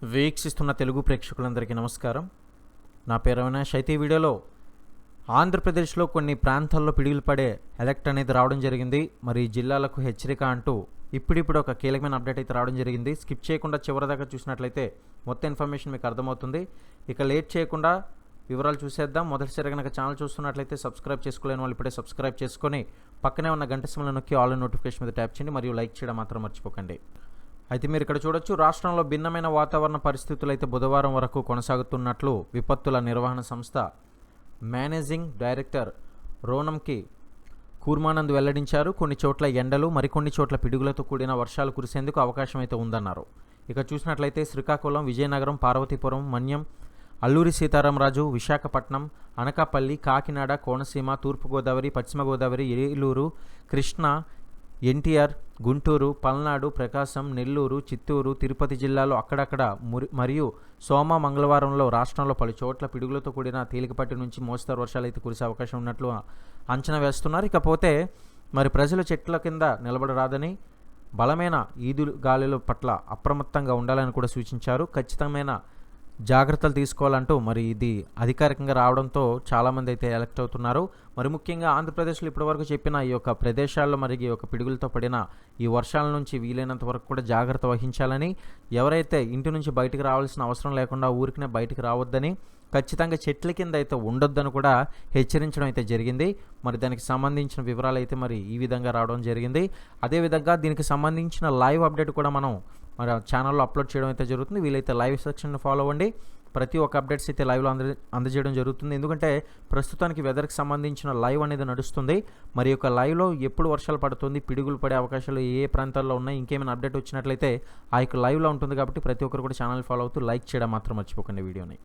వీక్షిస్తున్న తెలుగు ప్రేక్షకులందరికీ నమస్కారం. నా పేరు అవినాష్. అయితే ఈ వీడియోలో ఆంధ్రప్రదేశ్లో కొన్ని ప్రాంతాల్లో పిడుగులు పడే అలర్ట్ అనేది రావడం జరిగింది. మరి జిల్లాలకు హెచ్చరిక అంటూ ఇప్పుడిప్పుడు ఒక కీలకమైన అప్డేట్ అయితే రావడం జరిగింది. స్కిప్ చేయకుండా చివరిదాకా చూసినట్లయితే మొత్తం ఇన్ఫర్మేషన్ మీకు అర్థమవుతుంది. ఇక లేట్ చేయకుండా వివరాలు చూసేద్దాం. మొదటిసారి కనుక ఛానల్ చూస్తున్నట్లయితే సబ్స్క్రైబ్ చేసుకోలేని వాళ్ళు ఇప్పుడే సబ్స్క్రైబ్ చేసుకొని పక్కనే ఉన్న గంట సింబల్ నొక్కి ఆల్ నోటిఫికేషన్ మీద ట్యాప్ చేయండి మరియు లైక్ చేయడం మాత్రం మర్చిపోకండి. అయితే మీరు ఇక్కడ చూడొచ్చు, రాష్ట్రంలో భిన్నమైన వాతావరణ పరిస్థితులు అయితే బుధవారం వరకు కొనసాగుతున్నట్లు విపత్తుల నిర్వహణ సంస్థ మేనేజింగ్ డైరెక్టర్ రోనంకి కూర్మానంద్ వెల్లడించారు. కొన్ని చోట్ల ఎండలు, మరికొన్ని చోట్ల పిడుగులతో కూడిన వర్షాలు కురిసేందుకు అవకాశం అయితే ఉందన్నారు. ఇక చూసినట్లయితే శ్రీకాకుళం, విజయనగరం, పార్వతీపురం, మన్యం, అల్లూరి సీతారామరాజు, విశాఖపట్నం, అనకాపల్లి, కాకినాడ, కోనసీమ, తూర్పుగోదావరి, పశ్చిమ గోదావరి, ఏలూరు, కృష్ణా, ఎన్టీఆర్, గుంటూరు, పల్నాడు, ప్రకాశం, నెల్లూరు, చిత్తూరు, తిరుపతి జిల్లాలో అక్కడక్కడ మరియు సోమ మంగళవారంలో రాష్ట్రంలో పలు చోట్ల పిడుగులతో కూడిన తేలికపాటి నుంచి మోస్తరు వర్షాలు అయితే కురిసే అవకాశం ఉన్నట్లు అంచనా వేస్తున్నారు. ఇకపోతే మరి ప్రజలు చెట్ల కింద నిలబడరాదని, బలమైన ఈదు గాలుల పట్ల అప్రమత్తంగా ఉండాలని కూడా సూచించారు. ఖచ్చితమైన జాగ్రత్తలు తీసుకోవాలంటూ మరి ఇది అధికారికంగా రావడంతో చాలామంది అయితే ఎలక్ట్ అవుతున్నారు. మరి ముఖ్యంగా ఆంధ్రప్రదేశ్లో ఇప్పటివరకు చెప్పిన ఈ యొక్క ప్రదేశాల్లో మరి ఈ యొక్క పిడుగులతో పడిన ఈ వర్షాల నుంచి వీలైనంత వరకు కూడా జాగ్రత్త వహించాలని, ఎవరైతే ఇంటి నుంచి బయటికి రావాల్సిన అవసరం లేకుండా ఊరికనే బయటికి రావద్దని, ఖచ్చితంగా చెట్ల కింద అయితే ఉండొద్దని కూడా హెచ్చరించడం అయితే జరిగింది. మరి దానికి సంబంధించిన వివరాలు అయితే మరి ఈ విధంగా రావడం జరిగింది. అదేవిధంగా దీనికి సంబంధించిన లైవ్ అప్డేట్ కూడా మనం మరి ఛానల్లో అప్లోడ్ చేయడం అయితే జరుగుతుంది. వీలైతే లైవ్ సెక్షన్ ఫాలో అవ్వండి. ప్రతి ఒక్క అప్డేట్స్ అయితే లైవ్లో అందజేయడం జరుగుతుంది. ఎందుకంటే ప్రస్తుతానికి వెదర్కి సంబంధించిన లైవ్ అనేది నడుస్తుంది. మరి యొక్క లైవ్లో ఎప్పుడు వర్షాలు పడుతుంది, పిడుగులు పడే అవకాశాలు ఏ ప్రాంతాల్లో ఉన్నాయి, ఇంకేమైనా అప్డేట్ వచ్చినట్లయితే ఆ యొక్క లైవ్లో ఉంటుంది. కాబట్టి ప్రతి ఒక్కరు కూడా ఛానల్ ఫాలో అవుతూ లైక్ చేయడం మాత్రం మర్చిపోకండి వీడియోని.